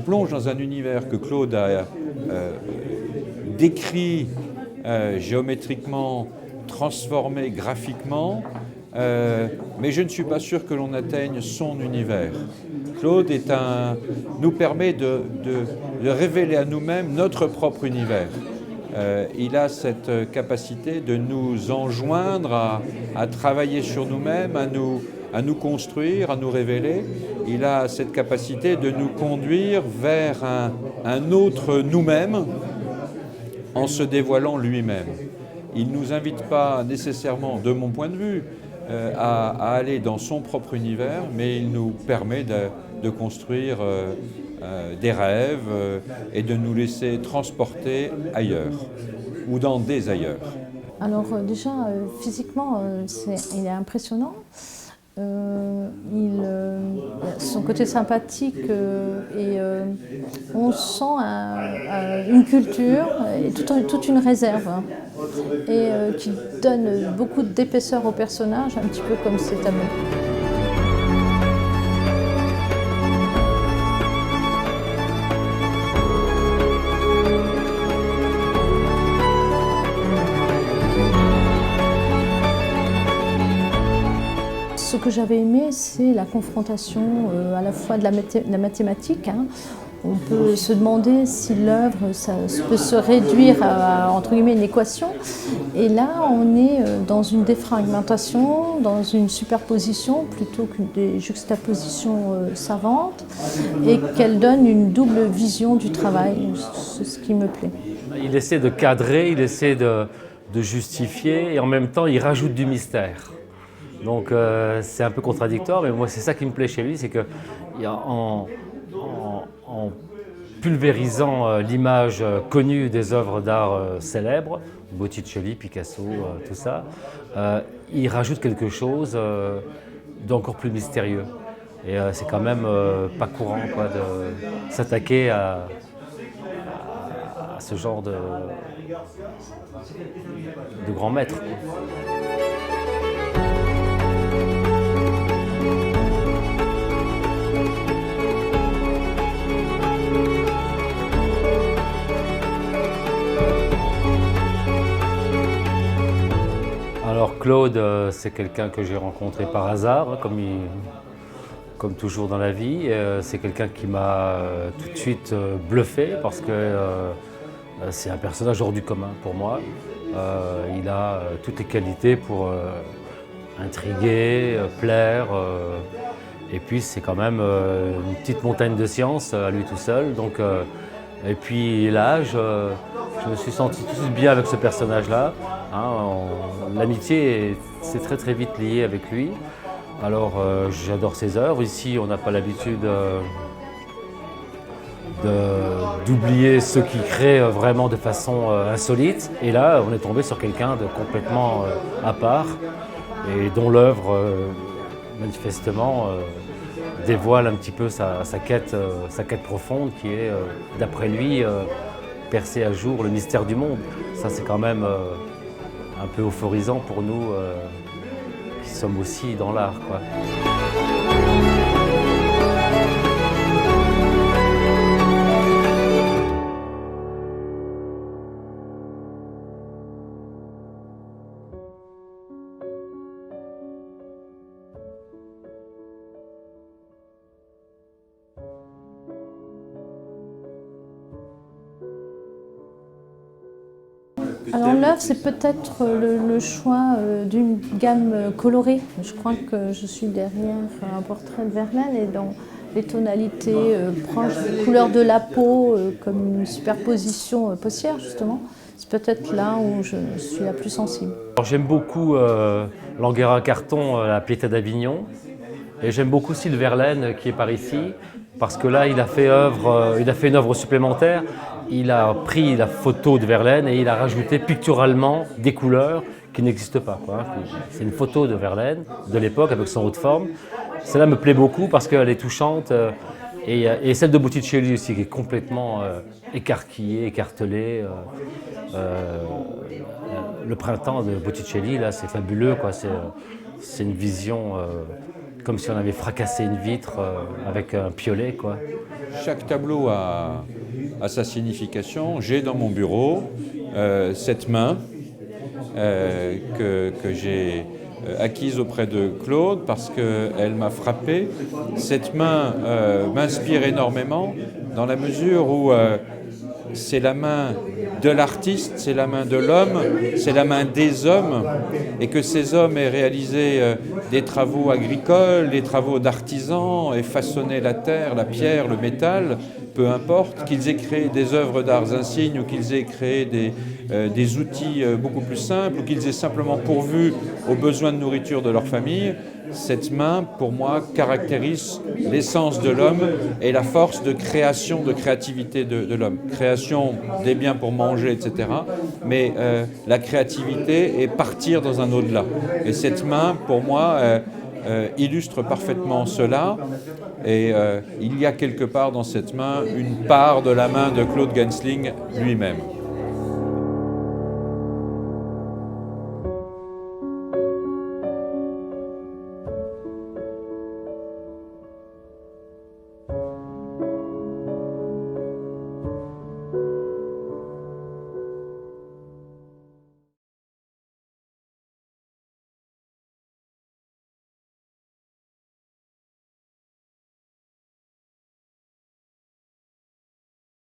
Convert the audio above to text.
on plonge dans un univers que Claude a décrit géométriquement, transformé graphiquement, mais je ne suis pas sûr que l'on atteigne son univers. Claude nous permet de révéler à nous-mêmes notre propre univers. Il a cette capacité de nous enjoindre à travailler sur nous-mêmes, à nous construire, à nous révéler. Il a cette capacité de nous conduire vers un autre nous-mêmes en se dévoilant lui-même. Il ne nous invite pas nécessairement, de mon point de vue, à aller dans son propre univers, mais il nous permet de construire des rêves et de nous laisser transporter ailleurs ou dans des ailleurs. Alors déjà, physiquement, il est impressionnant. Son côté sympathique et on sent une culture et toute une réserve et qui donne beaucoup d'épaisseur au personnage, un petit peu comme cet amour. Ce que j'avais aimé, c'est la confrontation à la fois de la mathématique. Hein. On peut se demander si l'œuvre peut se réduire à entre guillemets une équation. Et là, on est dans une défragmentation, dans une superposition plutôt qu'une des juxtapositions savantes, et qu'elle donne une double vision du travail. C'est ce qui me plaît. Il essaie de cadrer, il essaie de justifier, et en même temps, il rajoute du mystère. Donc c'est un peu contradictoire, mais moi c'est ça qui me plaît chez lui, c'est qu'en pulvérisant l'image connue des œuvres d'art célèbres, Botticelli, Picasso, tout ça, il rajoute quelque chose d'encore plus mystérieux. Et c'est quand même pas courant quoi, de s'attaquer à ce genre de grands maîtres. Alors Claude, c'est quelqu'un que j'ai rencontré par hasard, comme toujours dans la vie. C'est quelqu'un qui m'a tout de suite bluffé parce que c'est un personnage hors du commun pour moi. Il a toutes les qualités pour intriguer, plaire. Et puis c'est quand même une petite montagne de science à lui tout seul. Donc, et puis l'âge, je me suis senti tout de suite bien avec ce personnage-là. Hein, l'amitié s'est très très vite liée avec lui. Alors j'adore ses œuvres. Ici, on n'a pas l'habitude d'oublier ceux qui créent vraiment de façon insolite. Et là, on est tombé sur quelqu'un de complètement à part et dont l'œuvre, manifestement, dévoile un petit peu sa quête profonde qui est, d'après lui, percer à jour le mystère du monde. Ça, c'est quand même un peu euphorisant pour nous qui sommes aussi dans l'art, quoi. Alors l'œuvre, c'est peut-être le choix d'une gamme colorée. Je crois que je suis derrière un portrait de Verlaine et dans les tonalités proches des couleurs de la peau, comme une superposition possière justement. C'est peut-être là où je suis la plus sensible. J'aime beaucoup l'Anguera-Carton, la Pietà d'Avignon. Et j'aime beaucoup aussi le Verlaine qui est par ici, parce que là, il a fait une œuvre supplémentaire. Il a pris la photo de Verlaine et il a rajouté picturalement des couleurs qui n'existent pas, quoi. C'est une photo de Verlaine de l'époque avec son haut de forme. Celle-là me plaît beaucoup parce qu'elle est touchante. Et celle de Botticelli aussi, qui est complètement écarquillée, écartelée. Le printemps de Botticelli, là, c'est fabuleux, quoi. C'est une vision comme si on avait fracassé une vitre avec un piolet, quoi. Chaque tableau a sa signification. J'ai dans mon bureau cette main que j'ai acquise auprès de Claude parce qu'elle m'a frappé. Cette main m'inspire énormément dans la mesure où c'est la main de l'artiste, c'est la main de l'homme, c'est la main des hommes, et que ces hommes aient réalisé des travaux agricoles, des travaux d'artisans, et façonné la terre, la pierre, le métal, peu importe, qu'ils aient créé des œuvres d'art insignes ou qu'ils aient créé des outils beaucoup plus simples ou qu'ils aient simplement pourvu aux besoins de nourriture de leur famille, cette main, pour moi, caractérise l'essence de l'homme et la force de création, de créativité de l'homme. Création des biens pour manger, etc. Mais la créativité est partir dans un au-delà. Et cette main, pour moi, illustre parfaitement cela. Et il y a quelque part dans cette main une part de la main de Claude Gensling lui-même.